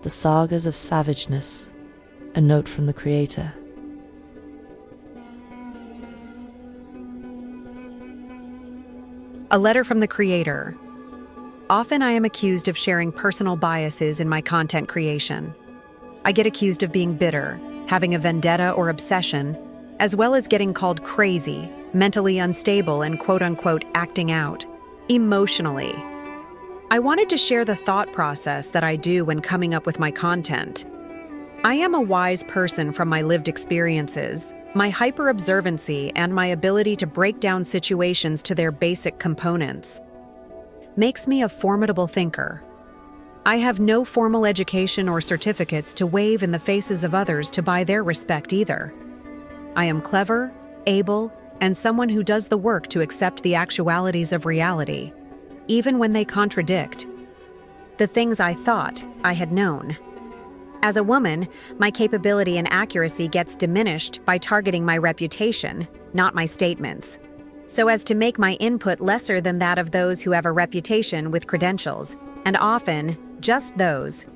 The Sagas of Savageness, a note from the creator. A letter from the creator. Often I am accused of sharing personal biases in my content creation. I get accused of being bitter, having a vendetta or obsession, as well as getting called crazy, mentally unstable, and quote-unquote acting out, emotionally. I wanted to share the thought process that I do when coming up with my content. I am a wise person from my lived experiences, my hyper-observancy, and my ability to break down situations to their basic components makes me a formidable thinker. I have no formal education or certificates to wave in the faces of others to buy their respect either. I am clever, able, and someone who does the work to accept the actualities of reality, even when they contradict the things I thought I had known. As a woman, my capability and accuracy gets diminished by targeting my reputation, not my statements, so as to make my input lesser than that of those who have a reputation with credentials, and often just those.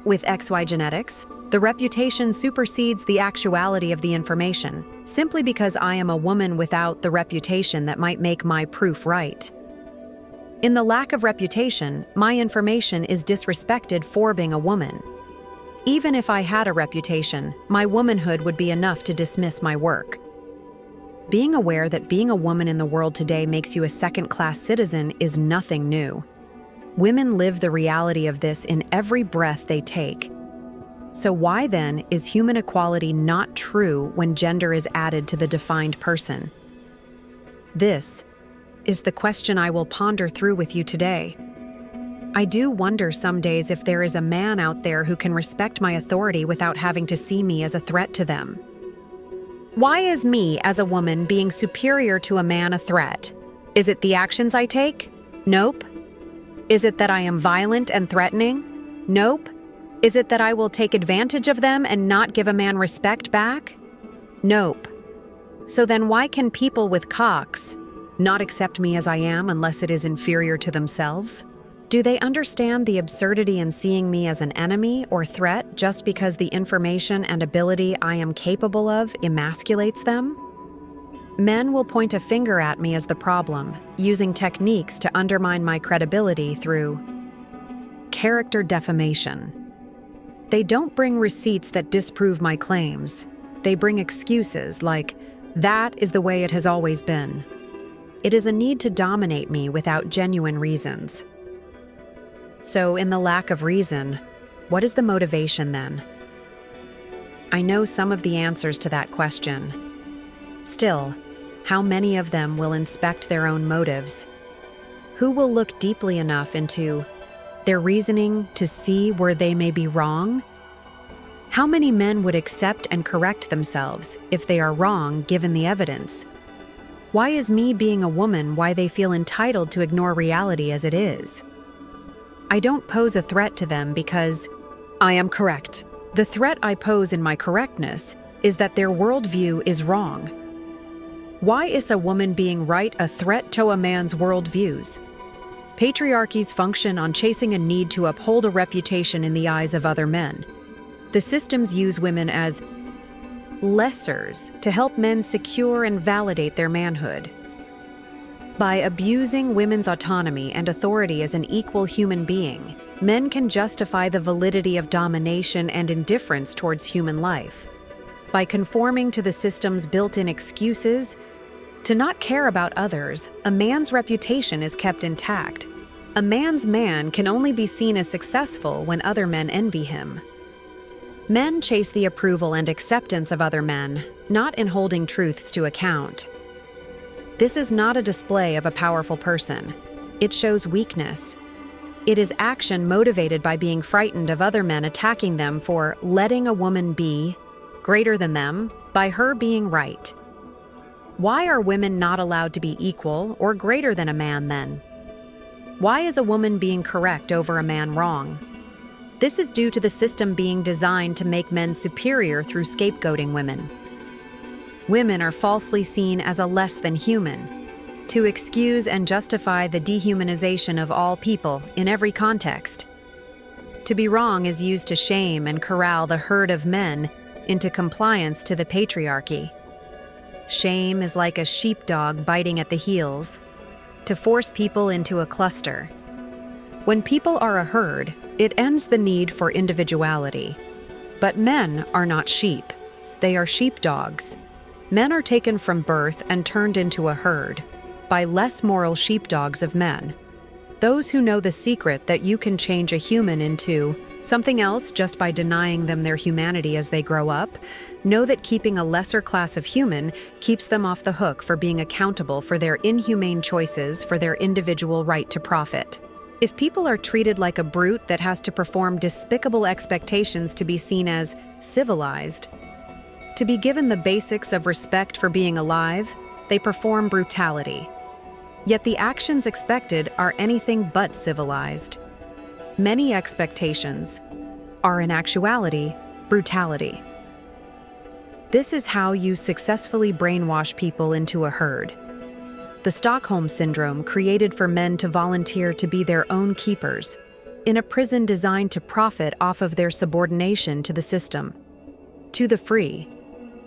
With XY genetics, the reputation supersedes the actuality of the information, simply because I am a woman without the reputation that might make my proof right. In the lack of reputation, my information is disrespected for being a woman. Even if I had a reputation, my womanhood would be enough to dismiss my work. Being aware that being a woman in the world today makes you a second-class citizen is nothing new. Women live the reality of this in every breath they take. So why then is human equality not true when gender is added to the defined person? This is the question I will ponder through with you today. I do wonder some days if there is a man out there who can respect my authority without having to see me as a threat to them. Why is me, as a woman, being superior to a man a threat? Is it the actions I take? Nope. Is it that I am violent and threatening? Nope. Is it that I will take advantage of them and not give a man respect back? Nope. So then why can people with cocks not accept me as I am unless it is inferior to themselves? Do they understand the absurdity in seeing me as an enemy or threat just because the information and ability I am capable of emasculates them? Men will point a finger at me as the problem, using techniques to undermine my credibility through character defamation. They don't bring receipts that disprove my claims. They bring excuses like, "That is the way it has always been." It is a need to dominate me without genuine reasons. So, in the lack of reason, what is the motivation then? I know some of the answers to that question. Still, how many of them will inspect their own motives? Who will look deeply enough into their reasoning to see where they may be wrong? How many men would accept and correct themselves if they are wrong given the evidence? Why is me being a woman why they feel entitled to ignore reality as it is? I don't pose a threat to them because I am correct. The threat I pose in my correctness is that their worldview is wrong. Why is a woman being right a threat to a man's worldviews? Patriarchies function on chasing a need to uphold a reputation in the eyes of other men. The systems use women as lessers to help men secure and validate their manhood. By abusing women's autonomy and authority as an equal human being, men can justify the validity of domination and indifference towards human life. By conforming to the system's built-in excuses to not care about others, a man's reputation is kept intact. A man's man can only be seen as successful when other men envy him. Men chase the approval and acceptance of other men, not in holding truths to account. This is not a display of a powerful person. It shows weakness. It is action motivated by being frightened of other men attacking them for letting a woman be greater than them by her being right. Why are women not allowed to be equal or greater than a man then? Why is a woman being correct over a man wrong? This is due to the system being designed to make men superior through scapegoating women. Women are falsely seen as a less than human, to excuse and justify the dehumanization of all people in every context. To be wrong is used to shame and corral the herd of men into compliance to the patriarchy. Shame is like a sheepdog biting at the heels, to force people into a cluster. When people are a herd, it ends the need for individuality. But men are not sheep. They are sheepdogs. Men are taken from birth and turned into a herd by less moral sheepdogs of men. Those who know the secret that you can change a human into something else just by denying them their humanity as they grow up, know that keeping a lesser class of human keeps them off the hook for being accountable for their inhumane choices for their individual right to profit. If people are treated like a brute that has to perform despicable expectations to be seen as civilized, to be given the basics of respect for being alive, they perform brutality. Yet the actions expected are anything but civilized. Many expectations are in actuality brutality. This is how you successfully brainwash people into a herd. The Stockholm Syndrome created for men to volunteer to be their own keepers in a prison designed to profit off of their subordination to the system. To the free,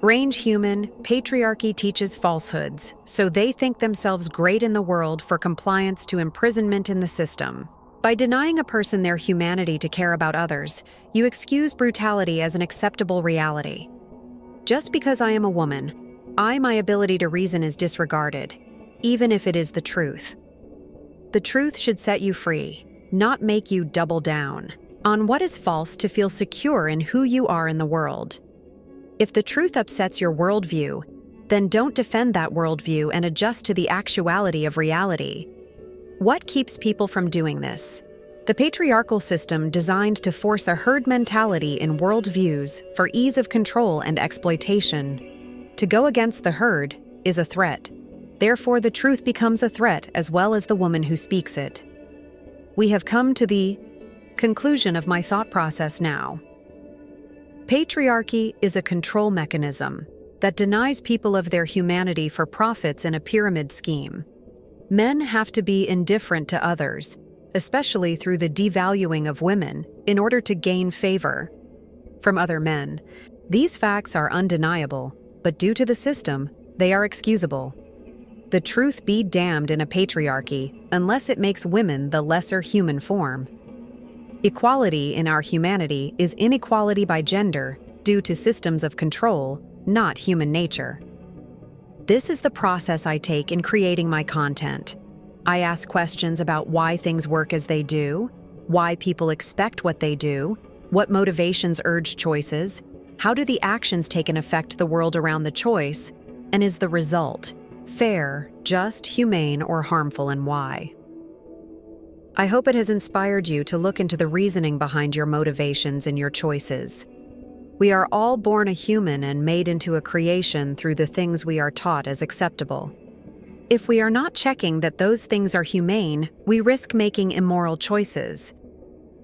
range human, patriarchy teaches falsehoods, so they think themselves great in the world for compliance to imprisonment in the system. By denying a person their humanity to care about others, you excuse brutality as an acceptable reality. Just because I am a woman, my ability to reason is disregarded, even if it is the truth. The truth should set you free, not make you double down on what is false to feel secure in who you are in the world. If the truth upsets your worldview, then don't defend that worldview and adjust to the actuality of reality. What keeps people from doing this? The patriarchal system designed to force a herd mentality in worldviews for ease of control and exploitation. To go against the herd is a threat. Therefore, the truth becomes a threat as well as the woman who speaks it. We have come to the conclusion of my thought process now. Patriarchy is a control mechanism that denies people of their humanity for profits in a pyramid scheme. Men have to be indifferent to others, especially through the devaluing of women, in order to gain favor from other men. These facts are undeniable, but due to the system, they are excusable. The truth be damned in a patriarchy, unless it makes women the lesser human form. Equality in our humanity is inequality by gender due to systems of control, not human nature. This is the process I take in creating my content. I ask questions about why things work as they do, why people expect what they do, what motivations urge choices, how do the actions taken affect the world around the choice, and is the result fair, just, humane, or harmful, and why? I hope it has inspired you to look into the reasoning behind your motivations and your choices. We are all born a human and made into a creation through the things we are taught as acceptable. If we are not checking that those things are humane, we risk making immoral choices.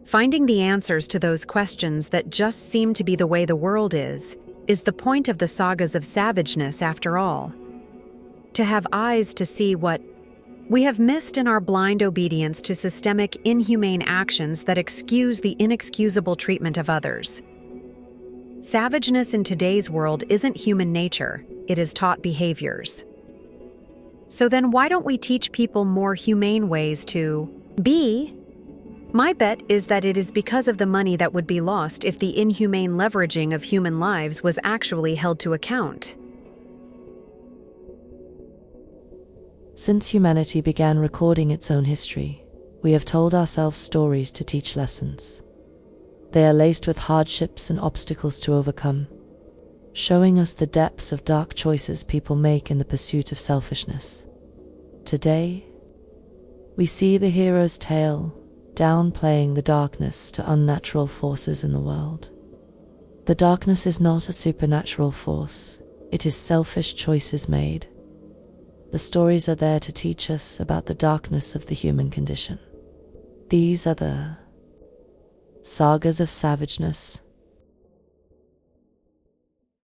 Finding the answers to those questions that just seem to be the way the world is the point of the Sagas of Savageness after all. To have eyes to see what we have missed in our blind obedience to systemic, inhumane actions that excuse the inexcusable treatment of others. Savageness in today's world isn't human nature, it is taught behaviors. So then why don't we teach people more humane ways to be? My bet is that it is because of the money that would be lost if the inhumane leveraging of human lives was actually held to account. Since humanity began recording its own history, we have told ourselves stories to teach lessons. They are laced with hardships and obstacles to overcome, showing us the depths of dark choices people make in the pursuit of selfishness. Today, we see the hero's tale, downplaying the darkness to unnatural forces in the world. The darkness is not a supernatural force, it is selfish choices made. The stories are there to teach us about the darkness of the human condition. These are the Sagas of Savageness.